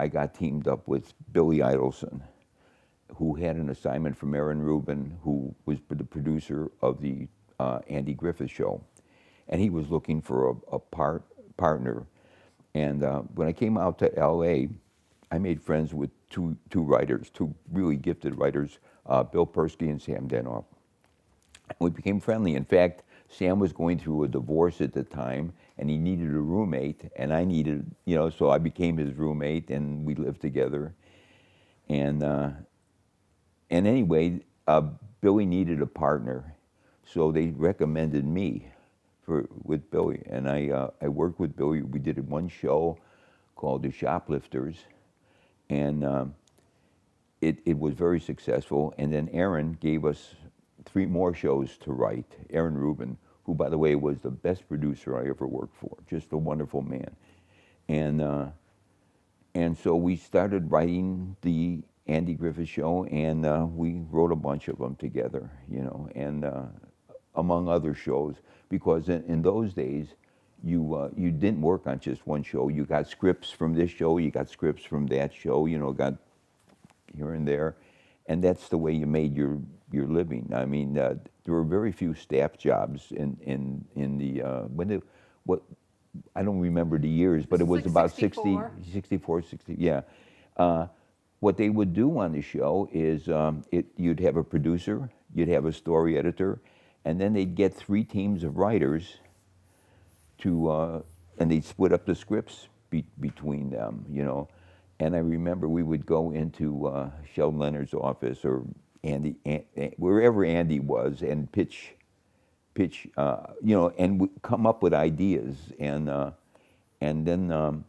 I got teamed up with Billy Idelson, who had an assignment from Aaron Rubin, who was the producer of the Andy Griffith show. And he was looking for a partner. And when I came out to LA, I made friends with two writers, two really gifted writers, Bill Persky and Sam Denoff. We became friendly. In fact, Sam was going through a divorce at the time, and he needed a roommate, and I needed, so I became his roommate, and we lived together. And anyway, Billy needed a partner, so they recommended me with Billy, and I worked with Billy. We did one show called The Shoplifters, and it was very successful. And then Aaron gave us 3 more shows to write. Aaron Rubin, who, by the way, was the best producer I ever worked for, just a wonderful man. And so we started writing the Andy Griffith show, and we wrote a bunch of them together, and among other shows, because in those days, you didn't work on just one show. You got scripts from this show, you got scripts from that show, got here and there, and that's the way you made your living. I mean, there were very few staff jobs in the what I don't remember the years, but it was like about 64. 64, 60, yeah. What they would do on the show is you'd have a producer, you'd have a story editor, and then they'd get 3 teams of writers and they'd split up the scripts between them, And I remember we would go into Sheldon Leonard's office or wherever Andy was, and pitch, and come up with ideas, and then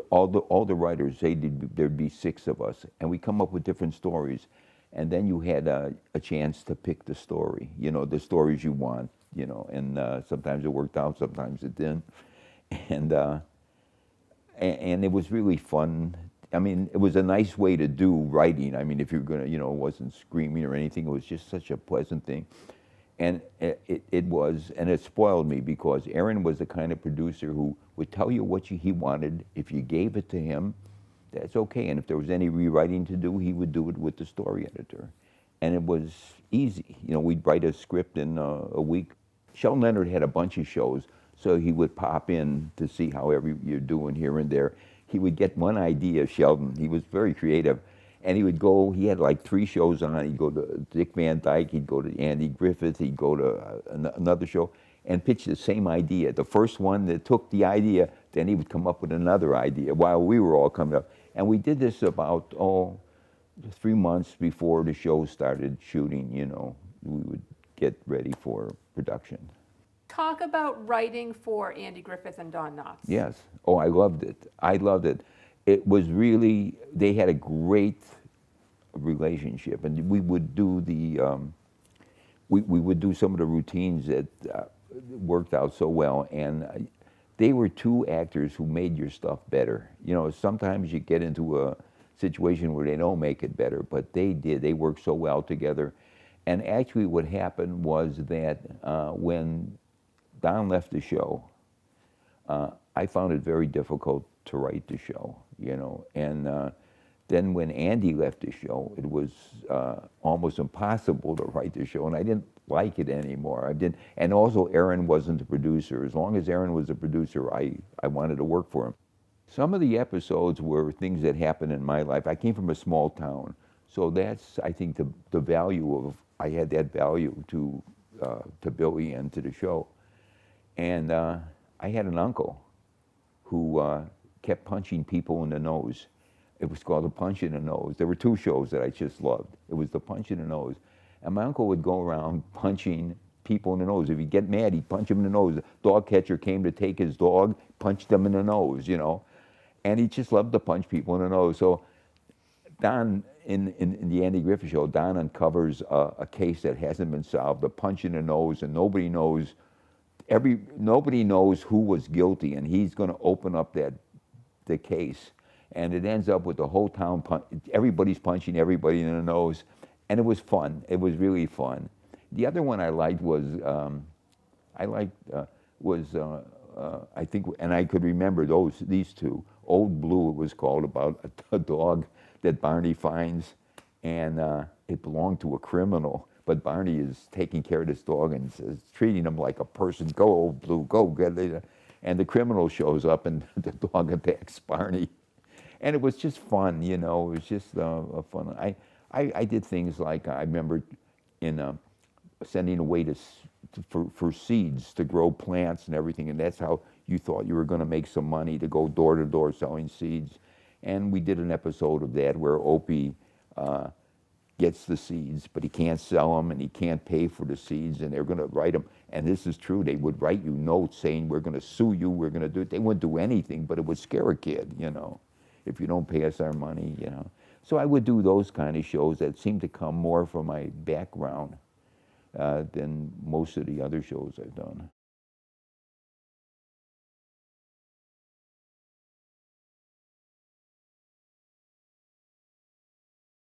all the writers, there'd be 6 of us, and we come up with different stories, and then you had a chance to pick the story, the stories you want, and sometimes it worked out, sometimes it didn't, and it was really fun. I mean, it was a nice way to do writing. I mean, if you're gonna, it wasn't screaming or anything. It was just such a pleasant thing, and it spoiled me because Aaron was the kind of producer who would tell you what he wanted. If you gave it to him, that's okay. And if there was any rewriting to do, he would do it with the story editor, and it was easy. We'd write a script in a week. Sheldon Leonard had a bunch of shows, so he would pop in to see how you're doing here and there. He would get one idea, Sheldon. He was very creative. And he would go, he had like 3 shows on. He'd go to Dick Van Dyke, he'd go to Andy Griffith, he'd go to another show and pitch the same idea. The first one that took the idea, then he would come up with another idea while we were all coming up. And we did this about, 3 months before the show started shooting, we would get ready for production. Talk about writing for Andy Griffith and Don Knotts. Yes. Oh, I loved it. I loved it. It was really, they had a great relationship, and we would do we would do some of the routines that worked out so well, and they were 2 actors who made your stuff better. Sometimes you get into a situation where they don't make it better, but they did. They worked so well together. And actually what happened was that when Don left the show, I found it very difficult to write the show, and then when Andy left the show, it was almost impossible to write the show, and I didn't like it anymore. And also Aaron wasn't the producer. As long as Aaron was the producer, I wanted to work for him. Some of the episodes were things that happened in my life. I came from a small town, so that's, I think, the value of, I had that value to Billy and to the show. And I had an uncle who kept punching people in the nose. It was called The Punch in the Nose. There were 2 shows that I just loved. It was The Punch in the Nose. And my uncle would go around punching people in the nose. If he'd get mad, he'd punch him in the nose. The dog catcher came to take his dog, punched him in the nose, And he just loved to punch people in the nose. So Don, in the Andy Griffith show, Don uncovers a case that hasn't been solved, a punch in the nose, and nobody knows who was guilty, and he's going to open up the case, and it ends up with the whole town everybody's punching everybody in the nose, and it was fun. It was really fun. The other one I liked was I think, and I could remember these 2. Old Blue, it was called, about a dog that Barney finds, and it belonged to a criminal. But Barney is taking care of this dog and says, treating him like a person. Go, Old Blue, go get it. And the criminal shows up, and the dog attacks Barney. And it was just fun, you know. It was just a fun. I did things like, I remember in sending away for seeds to grow plants and everything, and that's how you thought you were going to make some money, to go door to door selling seeds. And we did an episode of that where Opie gets the seeds, but he can't sell them and he can't pay for the seeds, and they're going to write him. And this is true. They would write you notes saying, we're going to sue you, we're going to do it. They wouldn't do anything, but it would scare a kid, you know, if you don't pay us our money, you know. So I would do those kind of shows that seemed to come more from my background than most of the other shows I've done.